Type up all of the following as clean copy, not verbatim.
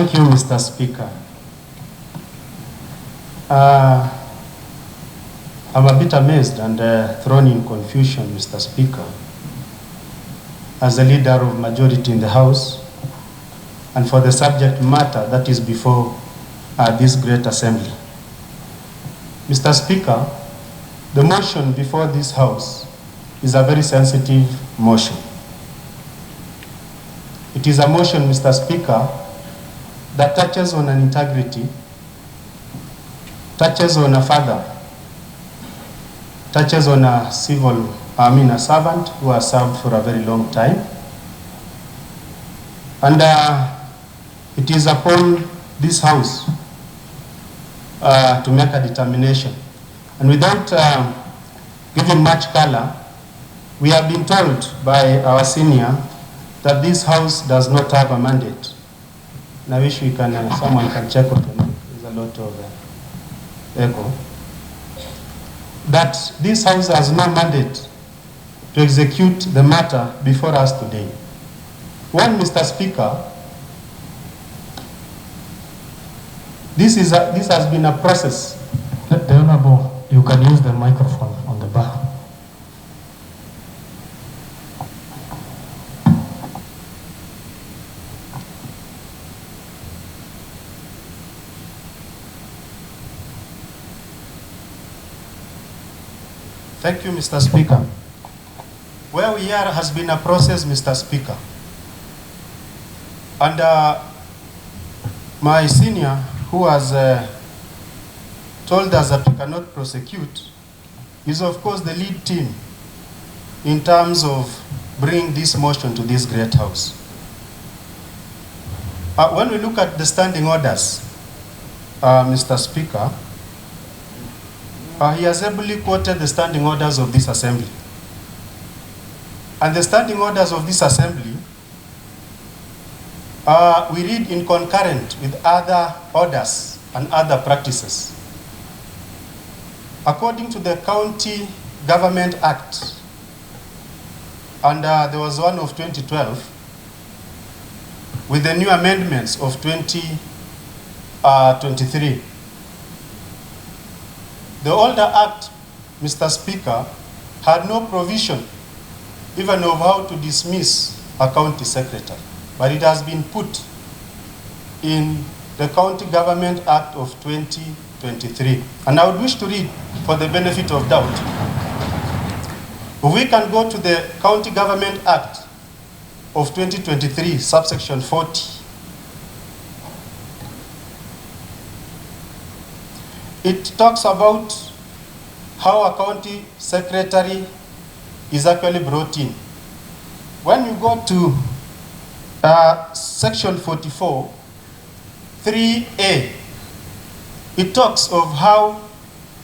Thank you, Mr. Speaker. I'm a bit amazed and thrown in confusion, Mr. Speaker, as the leader of majority in the House, and for the subject matter that is before this great assembly. Mr. Speaker, the motion before this House is a very sensitive motion. It is a motion, Mr. Speaker, that touches on an integrity, touches on a father, touches on a a servant who has served for a very long time. And it is upon this House to make a determination. And without giving much color, we have been told by our senior that this House does not have a mandate. And I wish we can, someone can check on them. There's a lot of echo. That this House has no mandate to execute the matter before us today. One, Mr. Speaker, this has been a process. The Honorable, you can use the microphone on the bar. Thank you, Mr. Speaker. Where we are has been a process, Mr. Speaker. And my senior, who has told us that we cannot prosecute, is of course the lead team in terms of bringing this motion to this great House. When we look at the standing orders, Mr. Speaker, he has ably quoted the standing orders of this assembly. And the standing orders of this assembly, we read in concurrent with other orders and other practices. According to the County Government Act, and there was one of 2012, with the new amendments of 2023. The older act, Mr. Speaker, had no provision even of how to dismiss a county secretary, but it has been put in the County Government Act of 2023. And I would wish to read for the benefit of doubt. If we can go to the County Government Act of 2023, subsection 40. It talks about how a county secretary is actually brought in. When you go to section 44, 3A, it talks of how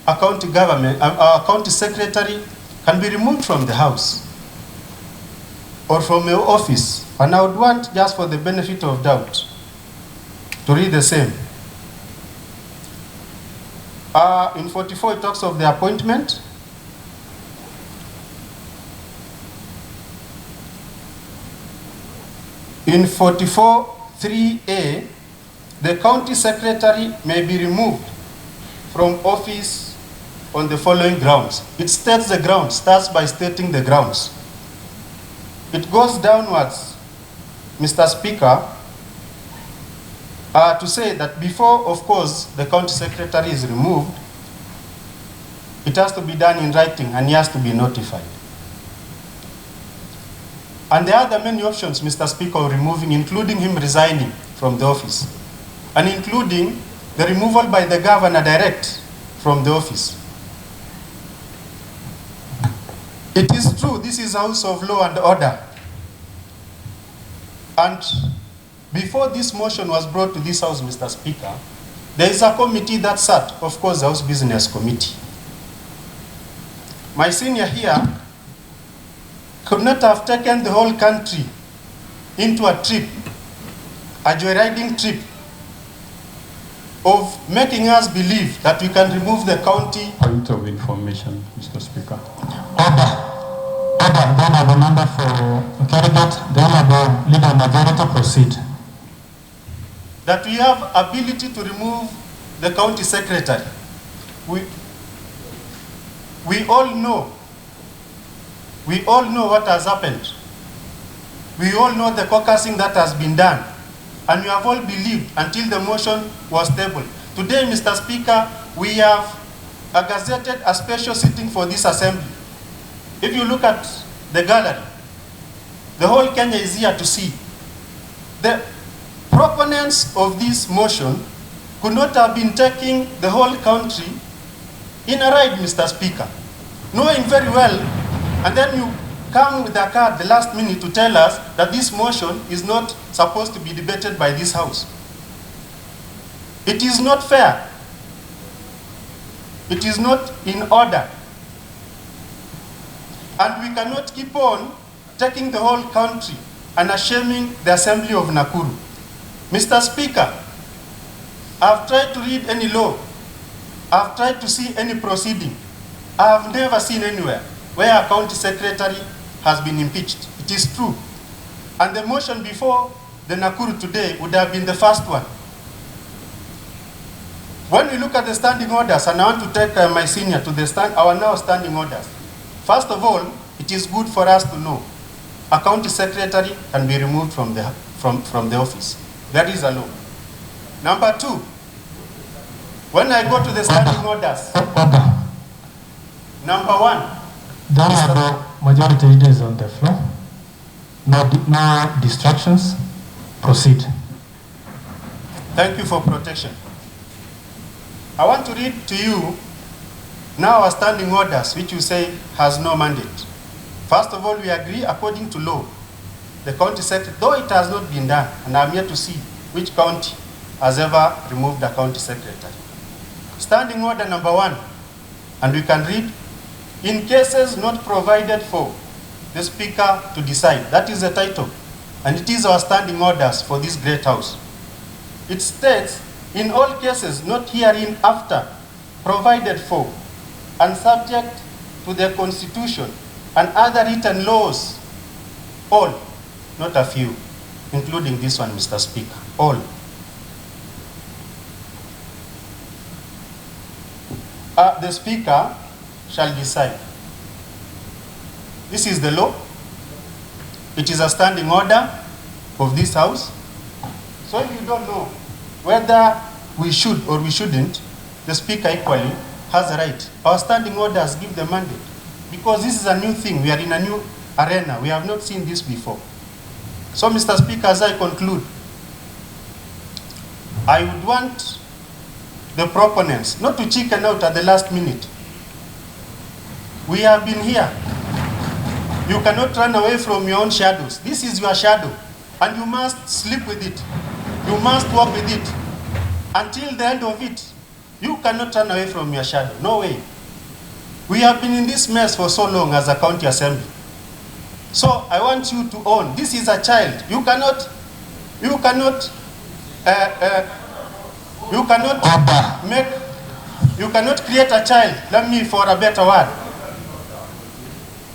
a county government, a county secretary can be removed from the House or from your office. And I would want, just for the benefit of doubt, to read the same. In 44, it talks of the appointment. In 44, 3A, the county secretary may be removed from office on the following grounds. It states the grounds, starts by stating the grounds. It goes downwards, Mr. Speaker, to say that before, of course, the county secretary is removed, it has to be done in writing and he has to be notified. And there are the many options, Mr. Speaker, of removing, including him resigning from the office, and including the removal by the governor direct from the office. It is true, this is a house of law and order. And before this motion was brought to this House, Mr. Speaker, there is a committee that sat, of course, the House Business Committee. My senior here could not have taken the whole country into a trip, a joyriding trip, of making us believe that we can remove the county. Point of information, Mr. Speaker. Order. Order. The Honorable Member for Kerrigat, the Honorable Leader Majority, proceed. Thank you, Mr. Speaker. Order. The Honorable Member for Kerrigat, the Honorable Leader Majority, proceed. that we have ability to remove the county secretary. We all know what has happened. We all know the caucusing that has been done. And we have all believed until the motion was tabled. Today, Mr. Speaker, we have gazetted a special sitting for this assembly. If you look at the gallery, the whole Kenya is here to see. The proponents of this motion could not have been taking the whole country in a ride, Mr. Speaker, knowing very well, and then you come with a card the last minute to tell us that this motion is not supposed to be debated by this House. It is not fair. It is not in order. And we cannot keep on taking the whole country and shaming the Assembly of Nakuru. Mr. Speaker, I've tried to read any law. I've tried to see any proceeding. I've never seen anywhere where a county secretary has been impeached. It is true. And the motion before the Nakuru today would have been the first one. When we look at the standing orders, and I want to take my senior to our now standing orders. First of all, it is good for us to know a county secretary can be removed from the office. That is a law. Number two, when I go to the standing orders, number one, the honorable majority leader is on the floor. No distractions. Proceed. Thank you for protection. I want to read to you now our standing orders, which you say has no mandate. First of all, we agree according to law, the county secretary, though it has not been done, and I'm here to see which county has ever removed a county secretary. Standing order number one, and we can read, in cases not provided for, the Speaker to decide. That is the title, and it is our standing orders for this great House. It states, in all cases not herein after provided for, and subject to the Constitution and other written laws, all, not a few, including this one, Mr. Speaker, all. The Speaker shall decide. This is the law. It is a standing order of this House. So if you don't know whether we should or we shouldn't, the Speaker equally has a right. Our standing orders give the mandate. Because this is a new thing. We are in a new arena. We have not seen this before. So, Mr. Speaker, as I conclude, I would want the proponents not to chicken out at the last minute. We have been here. You cannot run away from your own shadows. This is your shadow, and you must sleep with it. You must walk with it until the end of it. You cannot run away from your shadow. No way. We have been in this mess for so long as a county assembly. So I want you to own, this is a child. You cannot create a child, let me for a better word.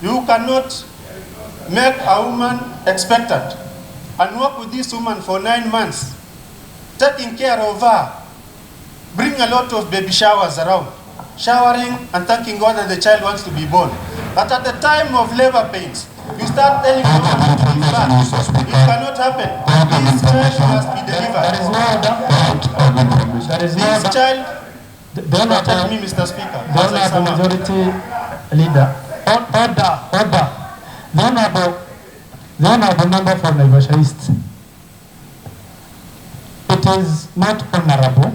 You cannot make a woman expectant and work with this woman for 9 months, taking care of her, bring a lot of baby showers around, showering and thanking God that the child wants to be born. But at the time of labor pains, you start telling the woman to give birth. It cannot happen. This child must be delivered. There is no This child, protect me, Mr. Speaker. The majority leader. Order. The honorable member for Naivasha East. It is not honorable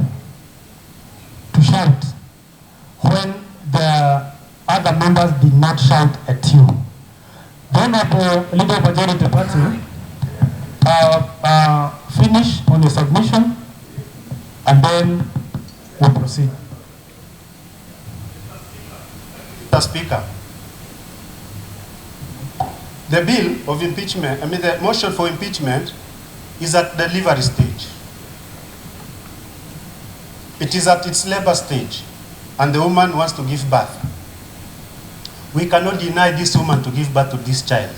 to shout when the other members did not shout at you. The honorable leader of majority party finish on the submission and then we proceed. Mr. Speaker, the bill of impeachment, the motion for impeachment is at the delivery stage. It is at its labor stage, and the woman wants to give birth. We cannot deny this woman to give birth to this child.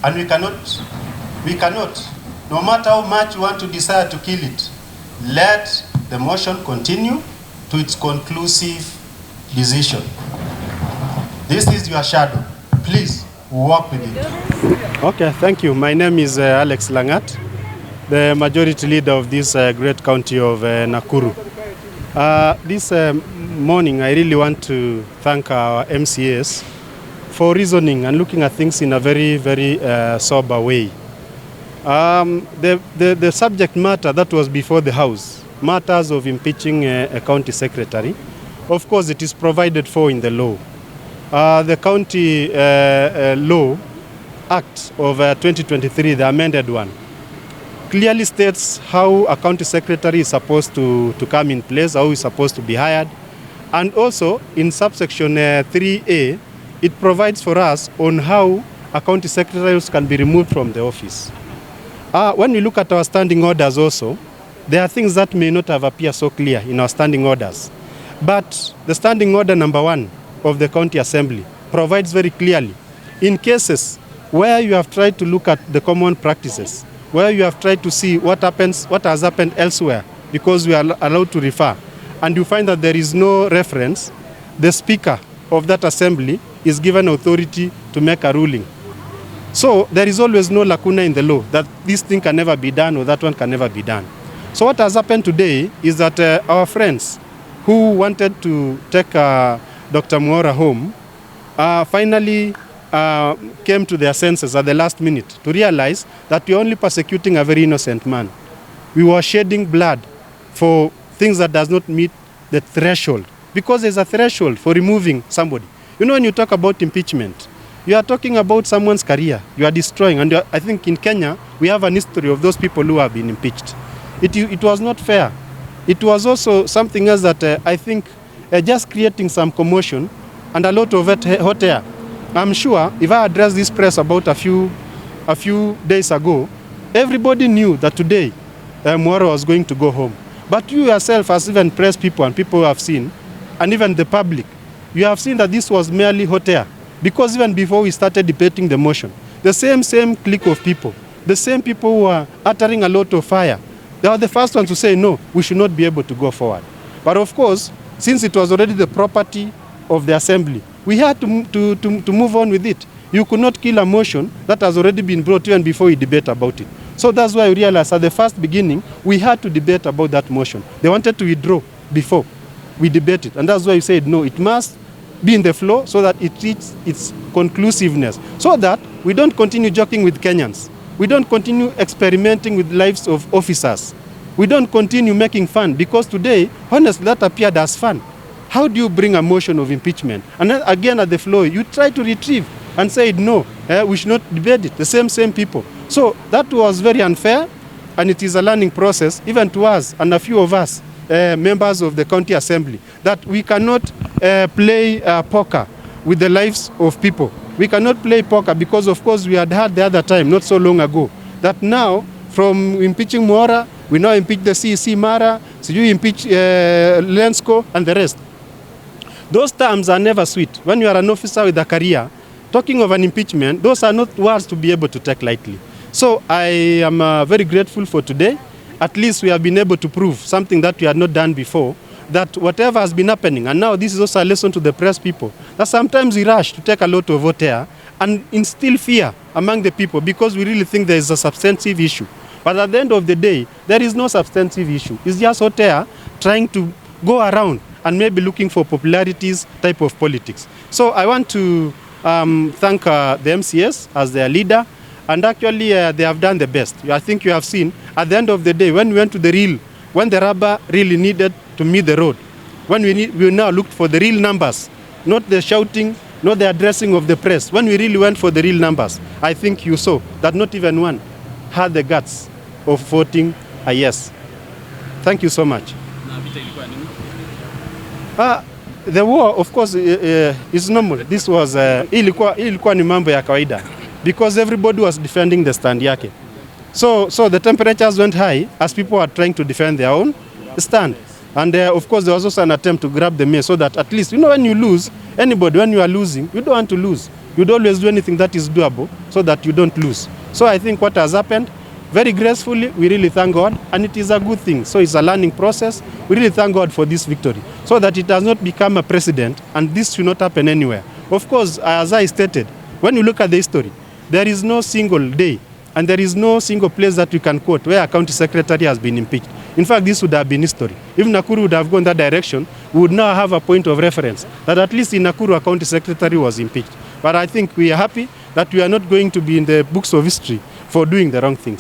And we cannot, no matter how much you want to desire to kill it, let the motion continue to its conclusive decision. This is your shadow. Please work with it. Okay, thank you. My name is Alex Langat, the majority leader of this great county of Nakuru. This morning, I really want to thank our MCAs for reasoning and looking at things in a very, very sober way. The subject matter that was before the House, matters of impeaching a county secretary, of course it is provided for in the law. The County Law Act of 2023, the amended one, clearly states how a county secretary is supposed to come in place, how he's supposed to be hired. And also in subsection 3A, it provides for us on how a county secretary can be removed from the office. When we look at our standing orders also, there are things that may not have appeared so clear in our standing orders. But the standing order number 1 of the County Assembly provides very clearly, in cases where you have tried to look at the common practices, where you have tried to see what has happened elsewhere, because we are allowed to refer, and you find that there is no reference, the Speaker of that Assembly is given authority to make a ruling. So there is always no lacuna in the law that this thing can never be done or that one can never be done. So what has happened today is that our friends who wanted to take Dr. Mwaura home finally came to their senses at the last minute to realize that we are only persecuting a very innocent man. We were shedding blood for things that does not meet the threshold, because there's a threshold for removing somebody. You know, when you talk about impeachment, you are talking about someone's career. You are destroying. And I think in Kenya, we have an history of those people who have been impeached. It was not fair. It was also something else that I think just creating some commotion and a lot of hot air. I'm sure if I addressed this press about a few days ago, everybody knew that today Mwaura was going to go home. But you yourself, as even press people and people who have seen, and even the public, you have seen that this was merely hot air. Because even before we started debating the motion, the same clique of people, the same people who are uttering a lot of fire, they are the first ones to say, no, we should not be able to go forward. But of course, since it was already the property of the Assembly, we had to move on with it. You could not kill a motion that has already been brought even before we debate about it. So that's why we realized at the first beginning, we had to debate about that motion. They wanted to withdraw before we debated. And that's why we said, no, it must be in the floor so that it reaches its conclusiveness. So that we don't continue joking with Kenyans. We don't continue experimenting with lives of officers. We don't continue making fun, because today, honestly, that appeared as fun. How do you bring a motion of impeachment? And then again at the floor, you try to retrieve and say, no, we should not debate it, the same people. So that was very unfair, and it is a learning process, even to us and a few of us, members of the County Assembly, that we cannot play poker with the lives of people. We cannot play poker because, of course, we had heard the other time, not so long ago, that now, from impeaching Mwaura, we now impeach the CEC Mara, so you impeach Lensko and the rest. Those terms are never sweet. When you are an officer with a career, talking of an impeachment, those are not words to be able to take lightly. So I am very grateful for today. At least we have been able to prove something that we had not done before, that whatever has been happening, and now this is also a lesson to the press people, that sometimes we rush to take a lot of hot air and instill fear among the people because we really think there is a substantive issue. But at the end of the day, there is no substantive issue. It's just hot air trying to go around and maybe looking for popularities type of politics. So I want to thank the MCS as their leader, and actually they have done the best. I think you have seen at the end of the day, when we went to the real, when the rubber really needed to meet the road, when we now looked for the real numbers, not the shouting, not the addressing of the press. When we really went for the real numbers, I think you saw that not even one had the guts of voting a yes. Thank you so much. The war, of course, is normal. This was ilikuwa ni mambo ya kawaida because everybody was defending the stand yake. So the temperatures went high as people were trying to defend their own stand. And of course, there was also an attempt to grab the mayor so that at least, you know, when you lose, anybody, when you are losing, you don't want to lose. You'd always do anything that is doable so that you don't lose. So I think what has happened very gracefully. We really thank God, and it is a good thing. So it's a learning process. We really thank God for this victory, so that it does not become a precedent, and this should not happen anywhere. Of course, as I stated, when you look at the history, there is no single day and there is no single place that we can quote where a county secretary has been impeached. In fact, this would have been history. If Nakuru would have gone that direction, we would now have a point of reference that at least in Nakuru a county secretary was impeached. But I think we are happy that we are not going to be in the books of history for doing the wrong things.